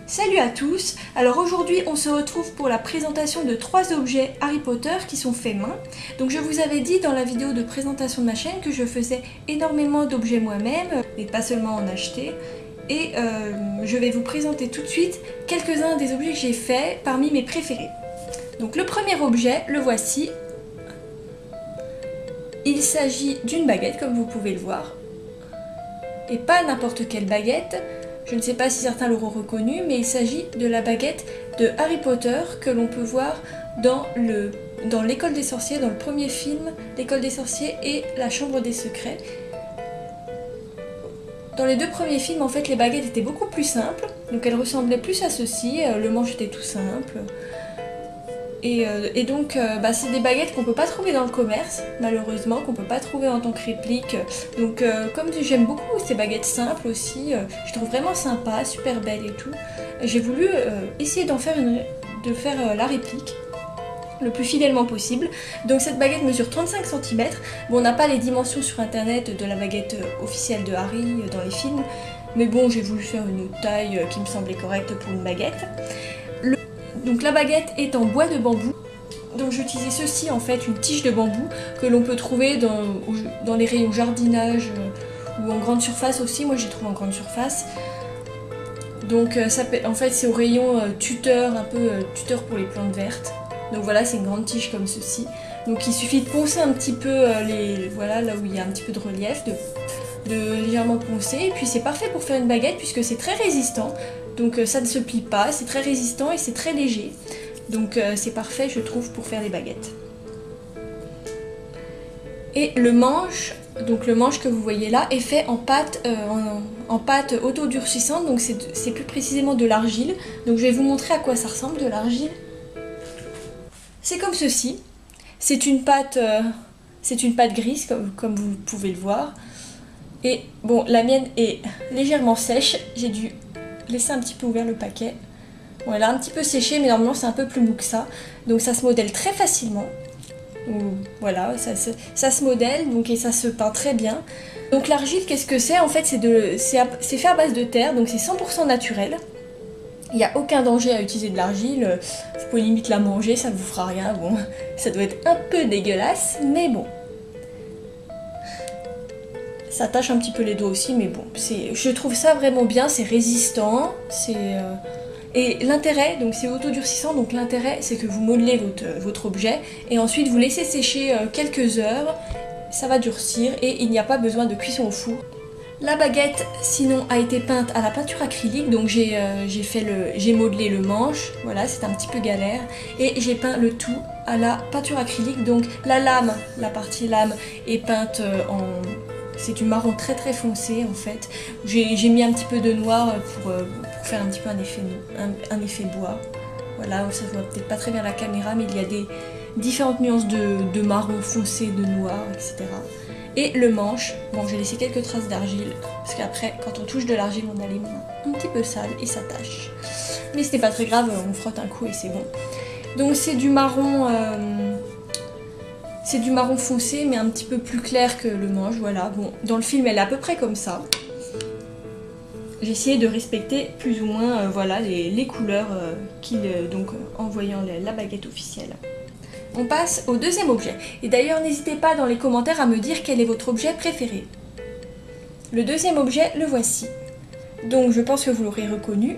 Salut à tous. Alors aujourd'hui on se retrouve pour la présentation de 3 objets Harry Potter qui sont faits main. Donc je vous avais dit dans la vidéo de présentation de ma chaîne que je faisais énormément d'objets moi-même, et pas seulement en acheter. Et je vais vous présenter tout de suite quelques-uns des objets que j'ai faits parmi mes préférés. Donc le premier objet, le voici. Il s'agit d'une baguette comme vous pouvez le voir. Et pas n'importe quelle baguette. Je ne sais pas si certains l'auront reconnu, mais il s'agit de la baguette de Harry Potter que l'on peut voir dans l'école des sorciers, dans le premier film, l'école des sorciers et la chambre des secrets. Dans les deux premiers films, en fait, les baguettes étaient beaucoup plus simples, donc elles ressemblaient plus à ceci, le manche était tout simple. Et donc, c'est des baguettes qu'on peut pas trouver dans le commerce, malheureusement, qu'on peut pas trouver en tant que réplique. Donc, comme j'aime beaucoup ces baguettes simples aussi, je trouve vraiment sympa, super belle et tout. J'ai voulu essayer de faire la réplique le plus fidèlement possible. Donc cette baguette mesure 35 cm. Bon, on n'a pas les dimensions sur internet de la baguette officielle de Harry dans les films, mais bon, j'ai voulu faire une taille qui me semblait correcte pour une baguette. Donc la baguette est en bois de bambou. Donc j'ai utilisé ceci, en fait, une tige de bambou que l'on peut trouver dans les rayons jardinage ou en grande surface aussi. Moi j'ai trouvé en grande surface. Donc en fait c'est au rayon tuteur, un peu tuteur pour les plantes vertes. Donc voilà, c'est une grande tige comme ceci. Donc il suffit de poncer un petit peu voilà, là où il y a un petit peu de relief, de légèrement poncer. Et puis c'est parfait pour faire une baguette puisque c'est très résistant. Donc ça ne se plie pas, c'est très résistant et c'est très léger. Donc c'est parfait, je trouve, pour faire des baguettes. Et le manche, donc le manche que vous voyez là, est fait en pâte, auto-durcissante, donc c'est plus précisément de l'argile. Donc je vais vous montrer à quoi ça ressemble, de l'argile. C'est comme ceci. C'est une pâte grise, comme vous pouvez le voir. Et bon, la mienne est légèrement sèche, j'ai dû laisser un petit peu ouvert le paquet. Bon, elle a un petit peu séché, mais normalement c'est un peu plus mou que ça. Donc ça se modèle très facilement. Voilà, ça se modèle donc, et ça se peint très bien. Donc l'argile, qu'est-ce que c'est? En fait, c'est fait à base de terre, donc c'est 100% naturel. Il n'y a aucun danger à utiliser de l'argile. Vous pouvez limite la manger, ça ne vous fera rien. Bon, ça doit être un peu dégueulasse, mais bon. Ça tâche un petit peu les doigts aussi, mais bon, je trouve ça vraiment bien, c'est résistant, et l'intérêt, donc c'est autodurcissant, donc l'intérêt c'est que vous modelez votre objet, et ensuite vous laissez sécher quelques heures, ça va durcir, et il n'y a pas besoin de cuisson au four. La baguette, sinon, a été peinte à la peinture acrylique, donc j'ai modelé le manche, voilà, c'est un petit peu galère, et j'ai peint le tout à la peinture acrylique, donc la lame, la partie lame est peinte c'est du marron très très foncé en fait. J'ai mis un petit peu de noir pour faire un petit peu un effet bois. Voilà, ça se voit peut-être pas très bien à la caméra, mais il y a des différentes nuances de marron foncé, de noir, etc. Et le manche, bon, j'ai laissé quelques traces d'argile, parce qu'après, quand on touche de l'argile, on a les mains un petit peu sales et ça tâche. Mais c'était pas très grave, on frotte un coup et c'est bon. Donc c'est du marron... C'est du marron foncé, mais un petit peu plus clair que le manche, voilà. Bon, dans le film, elle est à peu près comme ça. J'ai essayé de respecter plus ou moins voilà, les couleurs en voyant la baguette officielle. On passe au deuxième objet. Et d'ailleurs, n'hésitez pas dans les commentaires à me dire quel est votre objet préféré. Le deuxième objet, le voici. Donc, je pense que vous l'aurez reconnu.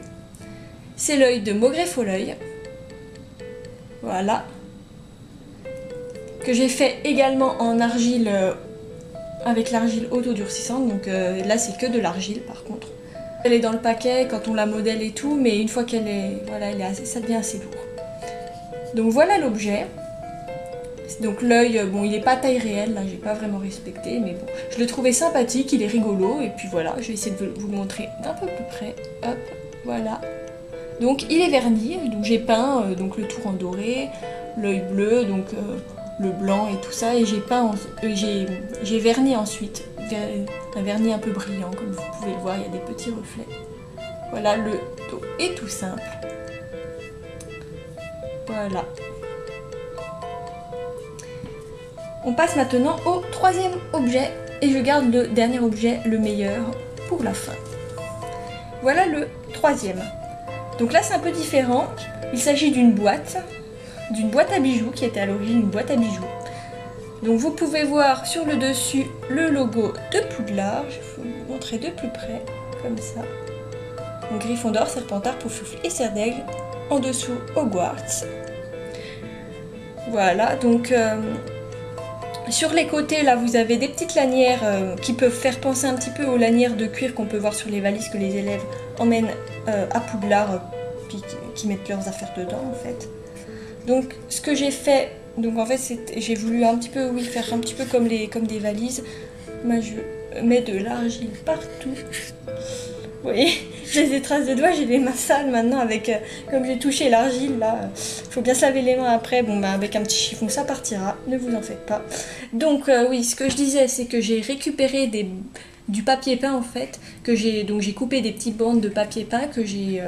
C'est l'œil de Maugrey Folleuil. Voilà. Que j'ai fait également en argile, avec l'argile autodurcissante, donc là c'est que de l'argile par contre. Elle est dans le paquet quand on la modèle et tout, mais une fois qu'elle est, voilà, ça devient assez lourd. Donc voilà l'objet. Donc l'œil, bon, il n'est pas taille réelle, là j'ai pas vraiment respecté, mais bon, je le trouvais sympathique, il est rigolo, et puis voilà, je vais essayer de vous le montrer d'un peu plus près. Hop, voilà. Donc il est verni, donc j'ai peint donc le tour en doré, l'œil bleu, donc le blanc et tout ça, et j'ai verni ensuite, un vernis un peu brillant, comme vous pouvez le voir, il y a des petits reflets. Voilà, le dos est tout simple. Voilà. On passe maintenant au troisième objet, et je garde le dernier objet, le meilleur, pour la fin. Voilà le troisième. Donc là c'est un peu différent, il s'agit d'une boîte à bijoux qui était à l'origine une boîte à bijoux. Donc vous pouvez voir sur le dessus le logo de Poudlard, je vais vous montrer de plus près, comme ça. Donc Gryffondor, Serpentard, Poufsouffle et Serre d'Aigle, en dessous Hogwarts. Voilà, donc sur les côtés là vous avez des petites lanières qui peuvent faire penser un petit peu aux lanières de cuir qu'on peut voir sur les valises que les élèves emmènent à Poudlard, puis qui mettent leurs affaires dedans en fait. Donc ce que j'ai fait, donc en fait j'ai voulu un petit peu, oui, faire un petit peu comme des valises. Moi je mets de l'argile partout. Vous voyez, j'ai des traces de doigts, j'ai les mains sales maintenant avec, comme j'ai touché l'argile là, faut bien se laver les mains après, bon bah avec un petit chiffon ça partira, ne vous en faites pas. Donc oui, ce que je disais c'est que j'ai récupéré du papier peint en fait, j'ai coupé des petites bandes de papier peint que j'ai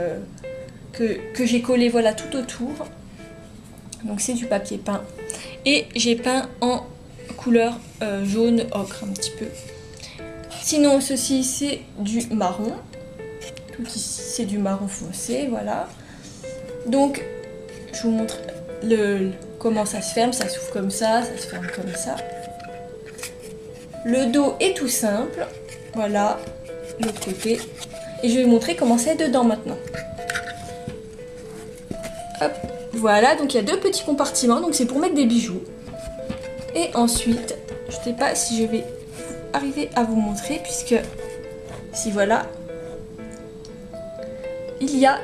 collé voilà tout autour. Donc c'est du papier peint et j'ai peint en couleur jaune ocre un petit peu. Sinon ceci c'est du marron, tout ici c'est du marron foncé, voilà. Donc je vous montre comment ça se ferme, ça s'ouvre comme ça se ferme comme ça. Le dos est tout simple, voilà, l'autre côté. Et je vais vous montrer comment c'est dedans maintenant. Hop. Voilà, donc il y a 2 petits compartiments, donc c'est pour mettre des bijoux. Et ensuite, je ne sais pas si je vais arriver à vous montrer, puisque, si voilà, il y a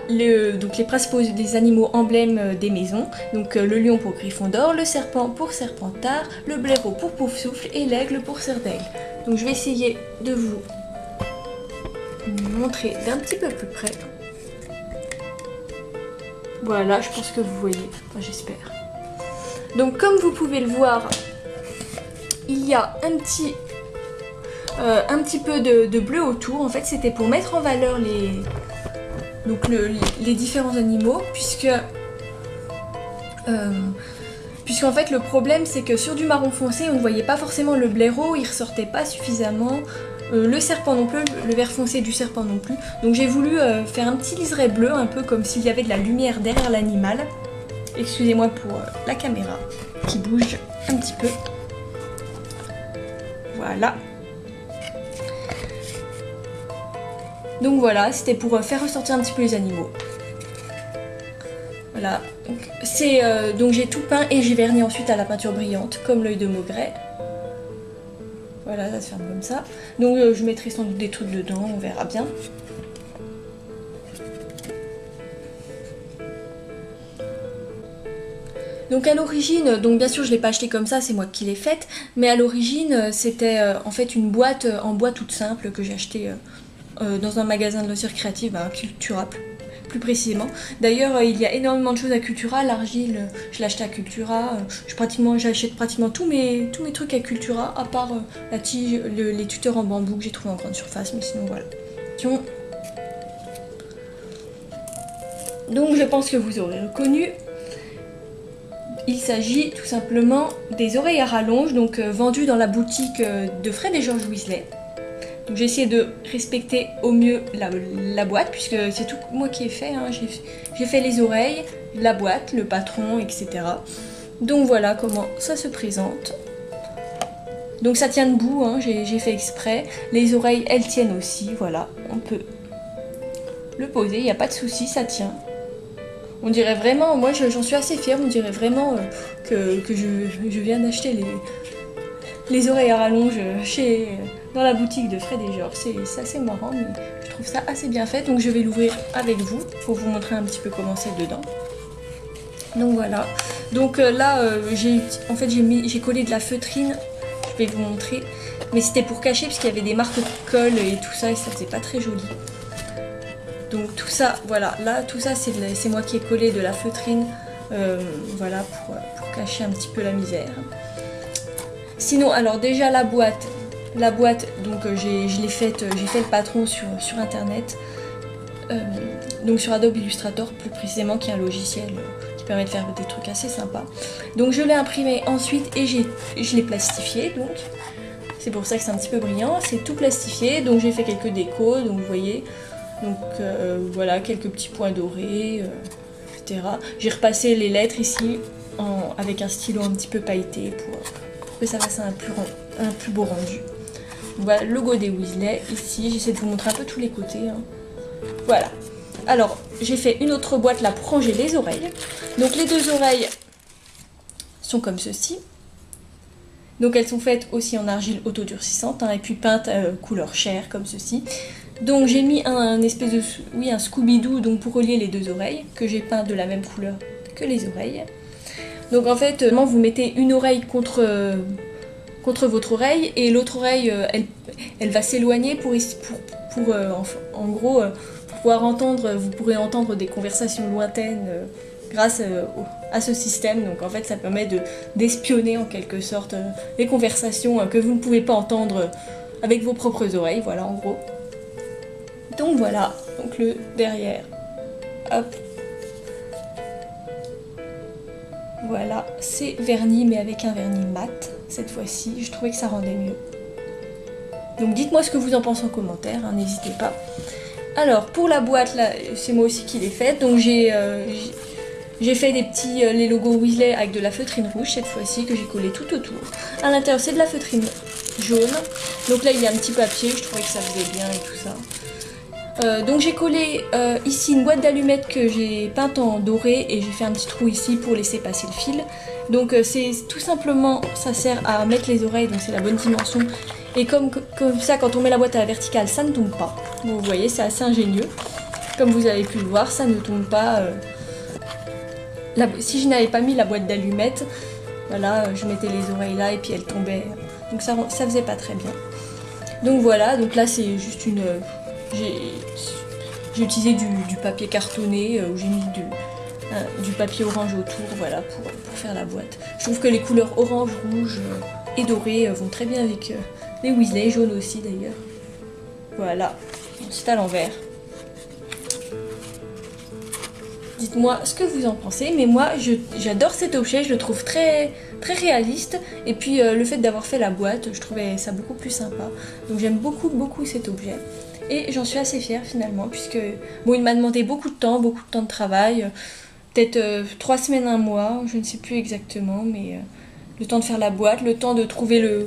donc les principaux des animaux emblèmes des maisons, donc le lion pour Gryffondor, le serpent pour Serpentard, le blaireau pour Poufsouffle et l'aigle pour Serre d'Aigle. Donc je vais essayer de vous montrer d'un petit peu plus près. Voilà, je pense que vous voyez, enfin, j'espère. Donc comme vous pouvez le voir, il y a un petit peu de bleu autour. En fait, c'était pour mettre en valeur les différents animaux, puisqu'en fait le problème c'est que sur du marron foncé, on ne voyait pas forcément le blaireau, il ressortait pas suffisamment. Le serpent non plus, le vert foncé du serpent non plus. Donc j'ai voulu faire un petit liseré bleu, un peu comme s'il y avait de la lumière derrière l'animal. Excusez-moi pour la caméra qui bouge un petit peu. Voilà. Donc voilà, c'était pour faire ressortir un petit peu les animaux. Voilà. Donc j'ai tout peint et j'ai verni ensuite à la peinture brillante, comme l'œil de Maugret. Voilà, ça se ferme comme ça. Donc je mettrai sans doute des trucs dedans, on verra bien. Donc à l'origine, donc bien sûr je ne l'ai pas acheté comme ça, c'est moi qui l'ai faite, mais à l'origine c'était en fait une boîte en bois toute simple que j'ai achetée dans un magasin de loisirs créatifs, Cultura plus précisément. D'ailleurs il y a énormément de choses à Cultura, l'argile je l'ai acheté à Cultura, j'achète pratiquement tous mes trucs à Cultura, à part la tige, les tuteurs en bambou que j'ai trouvé en grande surface, mais sinon voilà. Donc je pense que vous aurez reconnu. Il s'agit tout simplement des oreilles à rallonge, donc vendues dans la boutique de Fred et George Weasley. Donc j'ai essayé de respecter au mieux la boîte, puisque c'est tout moi qui ai fait, hein. J'ai fait les oreilles, la boîte, le patron, etc. Donc voilà comment ça se présente. Donc ça tient debout, hein, j'ai fait exprès. Les oreilles, elles tiennent aussi, voilà. On peut le poser, il n'y a pas de souci, ça tient. On dirait vraiment, moi j'en suis assez fière, on dirait vraiment que je viens d'acheter les oreilles à rallonge dans la boutique de Fred et George. C'est assez marrant, mais je trouve ça assez bien fait. Donc je vais l'ouvrir avec vous pour vous montrer un petit peu comment c'est dedans. Donc voilà. Donc là, j'ai collé de la feutrine, je vais vous montrer. Mais c'était pour cacher parce qu'il y avait des marques de colle et tout ça et ça faisait pas très joli. Donc tout ça, voilà, là tout ça c'est moi qui ai collé de la feutrine, voilà, pour cacher un petit peu la misère. Sinon, alors déjà la boîte, donc j'ai fait le patron sur internet, donc sur Adobe Illustrator plus précisément, qui est un logiciel qui permet de faire des trucs assez sympas. Donc je l'ai imprimé ensuite et je l'ai plastifié, donc c'est pour ça que c'est un petit peu brillant, c'est tout plastifié, donc j'ai fait quelques décos, donc vous voyez. Donc voilà, quelques petits points dorés, etc. J'ai repassé les lettres ici avec un stylo un petit peu pailleté pour que ça fasse un plus beau rendu. Voilà le logo des Weasley ici, j'essaie de vous montrer un peu tous les côtés. Hein. Voilà. Alors, j'ai fait une autre boîte là pour ranger les oreilles. Donc les 2 oreilles sont comme ceci. Donc elles sont faites aussi en argile autodurcissante hein, et puis peintes couleur chair comme ceci. Donc j'ai mis un espèce de un Scooby-Doo donc pour relier les 2 oreilles que j'ai peint de la même couleur que les oreilles. Donc en fait, vous mettez une oreille contre votre oreille et l'autre oreille elle va s'éloigner pour en gros pour pouvoir entendre, vous pourrez entendre des conversations lointaines grâce à ce système. Donc en fait ça permet d'espionner en quelque sorte les conversations que vous ne pouvez pas entendre avec vos propres oreilles, voilà en gros. Donc voilà, donc le derrière, hop. Voilà, c'est verni mais avec un vernis mat cette fois-ci, je trouvais que ça rendait mieux. Donc dites-moi ce que vous en pensez en commentaire, hein, n'hésitez pas. Alors pour la boîte là, c'est moi aussi qui l'ai faite, donc j'ai fait des petits les logos Weasley avec de la feutrine rouge cette fois-ci que j'ai collé tout autour. À l'intérieur c'est de la feutrine jaune, donc là il y a un petit papier, je trouvais que ça faisait bien et tout ça. Donc j'ai collé ici une boîte d'allumettes que j'ai peinte en doré et j'ai fait un petit trou ici pour laisser passer le fil. Donc c'est tout simplement, ça sert à mettre les oreilles, donc c'est la bonne dimension. Et comme ça, quand on met la boîte à la verticale, ça ne tombe pas. Donc, vous voyez, c'est assez ingénieux. Comme vous avez pu le voir, ça ne tombe pas. Si je n'avais pas mis la boîte d'allumettes, voilà, je mettais les oreilles là et puis elles tombaient. Donc ça faisait pas très bien. Donc voilà, donc là c'est juste une... J'ai utilisé du papier cartonné où j'ai mis du papier orange autour, voilà, pour faire la boîte. Je trouve que les couleurs orange, rouge et doré vont très bien avec les Weasley, jaune aussi d'ailleurs. Voilà, c'est à l'envers. Dites-moi ce que vous en pensez, mais moi j'adore cet objet, je le trouve très, très réaliste. Et puis le fait d'avoir fait la boîte, je trouvais ça beaucoup plus sympa. Donc j'aime beaucoup, beaucoup cet objet. Et j'en suis assez fière finalement, puisque bon, il m'a demandé beaucoup de temps de travail. Peut-être 3 semaines, 1 mois, je ne sais plus exactement, mais le temps de faire la boîte, le temps de trouver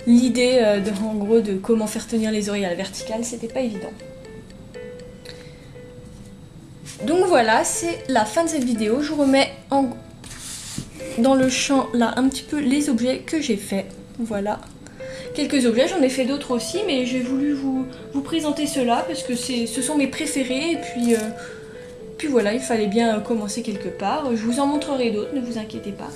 l'idée en gros de comment faire tenir les oreilles à la verticale, c'était pas évident. Donc voilà, c'est la fin de cette vidéo. Je vous remets dans le champ là un petit peu les objets que j'ai fait. Voilà. Quelques objets, j'en ai fait d'autres aussi, mais j'ai voulu vous présenter ceux-là parce que ce sont mes préférés. Et puis voilà, il fallait bien commencer quelque part. Je vous en montrerai d'autres, ne vous inquiétez pas.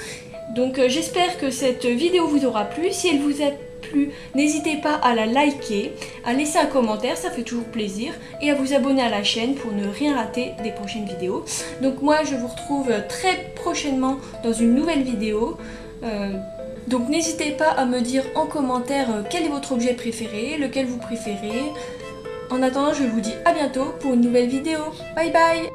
Donc j'espère que cette vidéo vous aura plu. Si elle vous a plu, n'hésitez pas à la liker, à laisser un commentaire, ça fait toujours plaisir, et à vous abonner à la chaîne pour ne rien rater des prochaines vidéos. Donc moi je vous retrouve très prochainement dans une nouvelle vidéo. Donc n'hésitez pas à me dire en commentaire quel est votre objet préféré, lequel vous préférez. En attendant, je vous dis à bientôt pour une nouvelle vidéo. Bye bye!